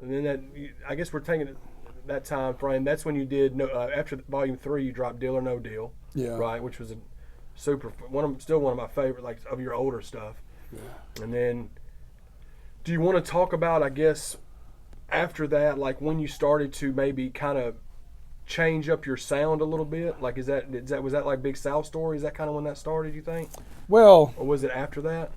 And then I guess we're taking that time frame. That's when you did after Volume 3, you dropped Deal or No Deal, Yeah. right? Which was a still one of my favorite, like, of your older stuff. Yeah. And then, do you want to talk about, I guess, after that, like when you started to maybe kind of change up your sound a little bit? Like, was that like Big South Story? Is that kind of when that started, you think? Well, Or was it after that?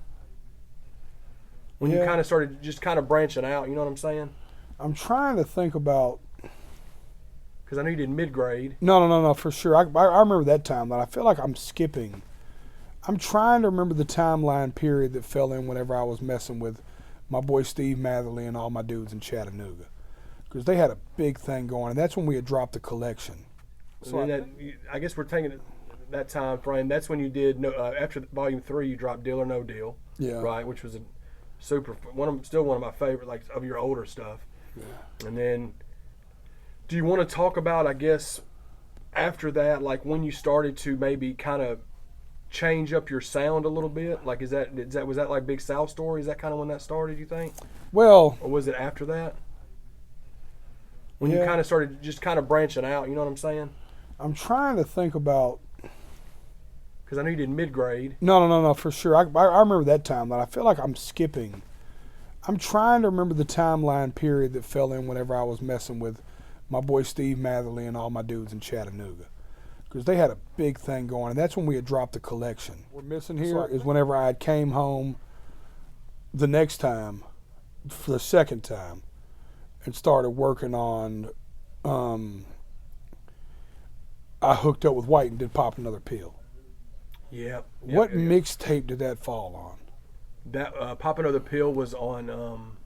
When you yeah. kind of started just kind of branching out, you know what I'm saying? I'm trying to think about. Because I know you did mid-grade. No, for sure. I remember that time, but I feel like I'm skipping. I'm trying to remember the timeline period that fell in whenever I was messing with my boy Steve Matherly and all my dudes in Chattanooga. Because they had a big thing going, and that's when we had dropped the collection. So I guess we're taking that time frame. That's when you did after Volume 3, you dropped Deal or No Deal, Yeah. right? Which was a still one of my favorite, like, of your older stuff. Yeah. And then, do you want to talk about, I guess, after that, like when you started to maybe kind of change up your sound a little bit? Like, was that like Big South Story? Is that kind of when that started, you think? Well, Or was it after that? When Yeah. you kind of started just kind of branching out, you know what I'm saying? I'm trying to think about. Because I know you did mid-grade. No, for sure. I remember that time, but I feel like I'm skipping. I'm trying to remember the timeline period that fell in whenever I was messing with my boy Steve Matherly and all my dudes in Chattanooga. Because they had a big thing going, and that's when we had dropped the collection. We're missing here is whenever I came home the next time, for the second time, and started working on. I hooked up with White and did Pop Another Pill. Yep. What mixtape did that fall on? That Pop Another Pill was on.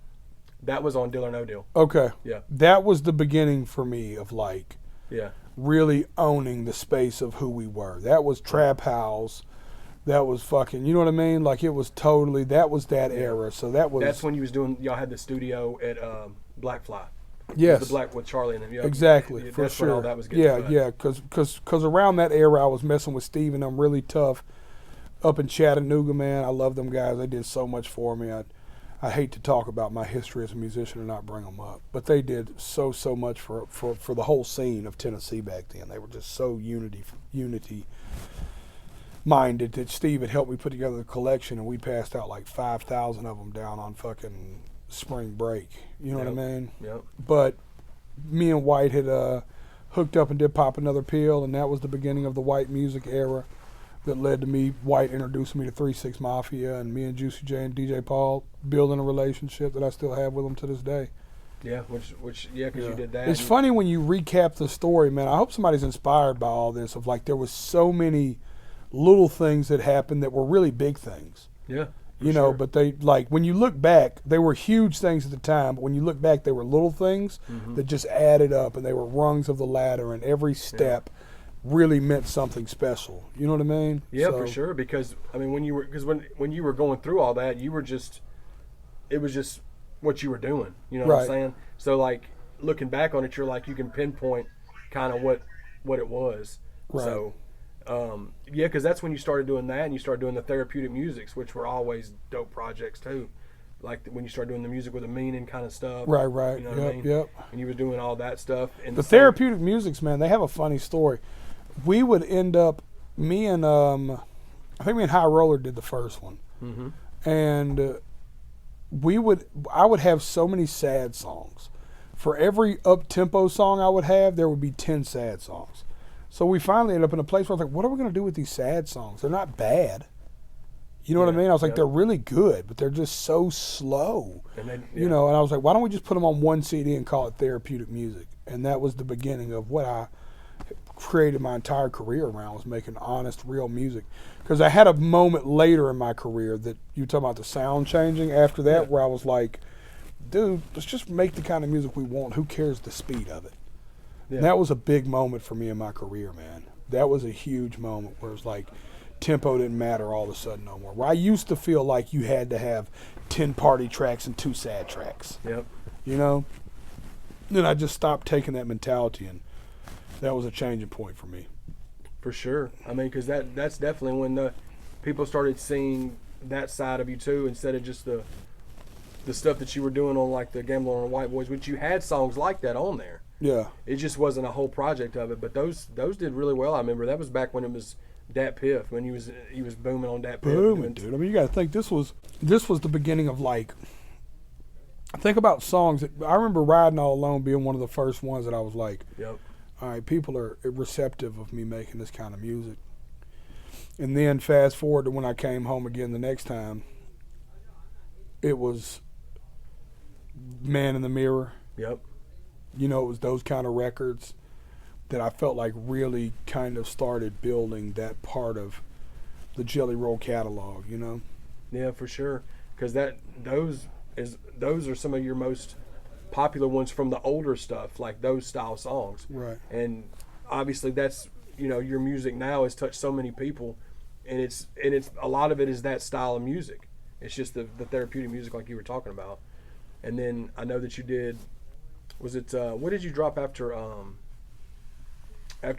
That was on Deal or No Deal. Okay. Yeah. That was the beginning for me of like Yeah. really owning the space of who we were. That was Trap House. That was fucking, you know what I mean? Like it was totally, that was that era. So that was. That's when you was doing. Y'all had the studio at Blackfly. Yes. The Black with Charlie and them. Yeah. Exactly, for That's sure. when all that was getting Yeah, because around that era I was messing with Steve and them really tough up in Chattanooga, man. I love them guys. They did so much for me. I hate to talk about my history as a musician and not bring them up, but they did so much for the whole scene of Tennessee back then. They were just so unity minded that Steve had helped me put together the collection, and we passed out like 5,000 of them down on fucking spring break. You know what I mean? Yep. But me and White had hooked up and did Pop Another Pill, and that was the beginning of the White music era that led to me, White introducing me to 3-6 Mafia, and me and Juicy J and DJ Paul building a relationship that I still have with them to this day. Yeah, because you did that. It's funny when you recap the story, man. I hope somebody's inspired by all this, of like there was so many little things that happened that were really big things. Yeah. You know, but they, like, when you look back, they were huge things at the time, but when you look back, they were little things that just added up, and they were rungs of the ladder, and every step really meant something special. You know what I mean? Yeah, for sure. Because I mean, when you were going through all that, it was just what you were doing. You know what I'm saying? So like looking back on it, you're like, you can pinpoint kind of what it was. Right. So. Yeah, because that's when you started doing that, and you started doing the Therapeutic musics, which were always dope projects too. Like when you started doing the music with a meaning kind of stuff. Right. You know what I mean? Yep. And you were doing all that stuff. And the Therapeutic musics, man, they have a funny story. We would end up, me and I think me and High Roller did the first one, and I would have so many sad songs. For every up tempo song I would have, there would be 10 sad songs. So we finally ended up in a place where I was like, what are we going to do with these sad songs? They're not bad. You know what I mean? I was like, they're really good, but they're just so slow. And then, you know, and I was like, why don't we just put them on one CD and call it Therapeutic Music? And that was the beginning of what I created my entire career around, was making honest, real music. Because I had a moment later in my career that you talking about the sound changing after that, where I was like, dude, let's just make the kind of music we want. Who cares the speed of it? Yeah. That was a big moment for me in my career, man. That was a huge moment where it was like tempo didn't matter all of a sudden no more. Where I used to feel like you had to have 10 party tracks and 2 sad tracks. Yep. You know? Then I just stopped taking that mentality, and that was a changing point for me. For sure. I mean, because that's definitely when the people started seeing that side of you too, instead of just the the stuff that you were doing on like the Gambling on White Boys, which you had songs like that on there. Yeah. It just wasn't a whole project of it, but those did really well. I remember that was back when it was Dat Piff, when he was booming on Dat Piff. Booming, dude. I mean, you got to think this was the beginning of like. Think about songs. I remember Riding All Alone being one of the first ones that I was like, yep. All right, people are receptive of me making this kind of music. And then fast forward to when I came home again the next time, it was Man in the Mirror. Yep. You know, it was those kind of records that I felt like really kind of started building that part of the Jelly Roll catalog, you know? Yeah, for sure. Because those are some of your most popular ones from the older stuff, like those style songs. Right. And obviously that's, your music now has touched so many people, and it's a lot of it is that style of music. It's just the therapeutic music like you were talking about. And then I know that you did, was it what did you drop after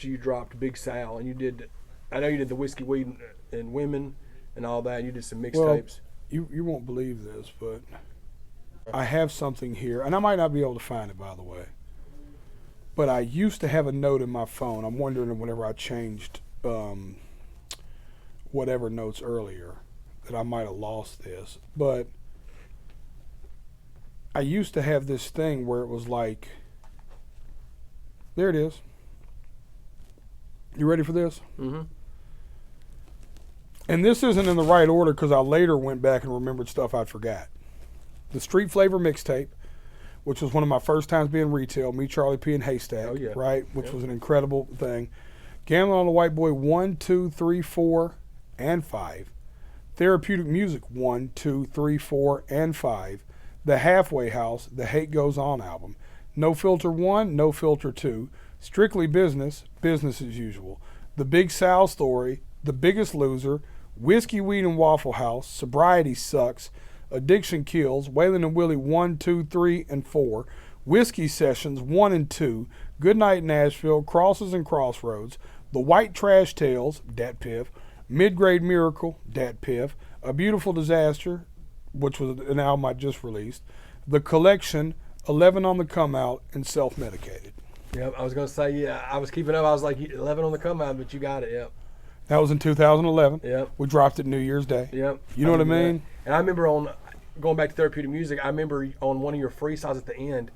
you dropped Big Sal? And I know you did the Whiskey, Weed, and Women and all that. You did some mixtapes. Well, you won't believe this, but I have something here, and I might not be able to find it, by the way. But I used to have a note in my phone. I'm wondering whenever I changed whatever notes earlier that I might have lost this. But I used to have this thing where it was like, there it is. You ready for this? Mm-hmm. And this isn't in the right order because I later went back and remembered stuff I forgot. The Street Flavor mixtape, which was one of my first times being retail, me, Charlie P, and Haystack, right? Which was an incredible thing. Gambling on the White Boy 1, 2, 3, 4, and 5. Therapeutic Music 1, 2, 3, 4, and 5. The Halfway House, the Hate Goes On album. No Filter 1, No Filter 2. Strictly Business, Business as Usual. The Big Sal Story, The Biggest Loser, Whiskey, Weed, and Waffle House, Sobriety Sucks, Addiction Kills, Waylon and Willie 1, 2, 3, and 4, Whiskey Sessions 1 and 2, Goodnight Nashville, Crosses and Crossroads, The White Trash Tales, Dat Piff, Mid-Grade Miracle, Dat Piff, A Beautiful Disaster, which was an album I just released, The Collection, 11 on the Come Out, and Self-Medicated. Yep, I was going to say, yeah, I was keeping up. I was like, 11 on the Come Out, but you got it, yep. That was in 2011. Yep. We dropped it New Year's Day. Yep. You know what I mean? And I remember going back to Therapeutic Music, I remember on one of your freestyles at the end,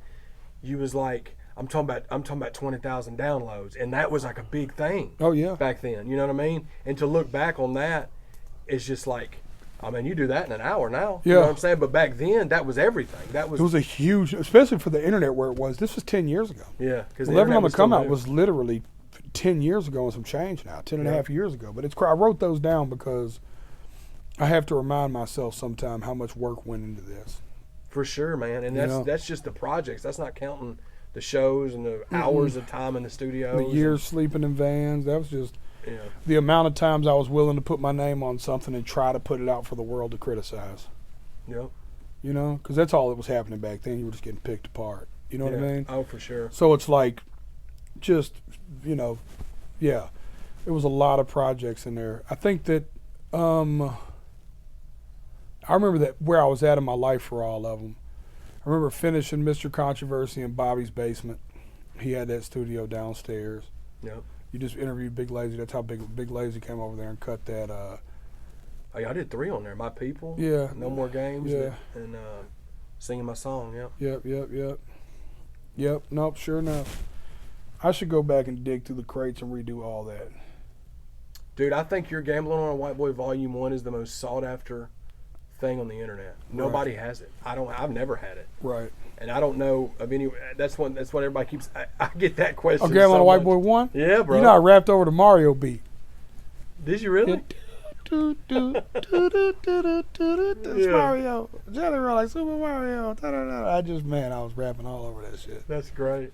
you was like, I'm talking about 20,000 downloads, and that was like a big thing. Oh yeah. Back then, you know what I mean? And to look back on that, it's just like, I mean, you do that in an hour now. Yeah. You know what I'm saying? But back then, that was everything. It was a huge, especially for the internet where it was. This was 10 years ago. Yeah. 11 on the Come Out was literally 10 years ago and some change now, 10 and a half years ago. But I wrote those down because I have to remind myself sometime how much work went into this. For sure, man. And that's just the projects. That's not counting the shows and the hours of time in the studio. The years sleeping in vans. That was just the amount of times I was willing to put my name on something and try to put it out for the world to criticize. Yep. You know, because that's all that was happening back then. You were just getting picked apart. You know what I mean? Oh, for sure. So it's like, just, it was a lot of projects in there. I think that, I remember that where I was at in my life for all of them. I remember finishing Mr. Controversy in Bobby's basement. He had that studio downstairs. Yep. You just interviewed Big Lazy. That's how Big Lazy came over there and cut that. Oh, yeah, I did 3 on there. My People. Yeah. No More Games. Yeah. And Singing My Song. Yep. Yep. Nope. Sure enough. I should go back and dig through the crates and redo all that. Dude, I think your Gambling on a White Boy Volume 1 is the most sought after thing on the internet. Nobody has it. I've never had it. Right. And I don't know of any. That's what everybody keeps. I get that question. Oh, Gambling on a White Boy 1? Yeah, bro. You know I rapped over the Mario beat. Did you really? It's Mario. Jelly Roll like Super Mario. I was rapping all over that shit. That's great.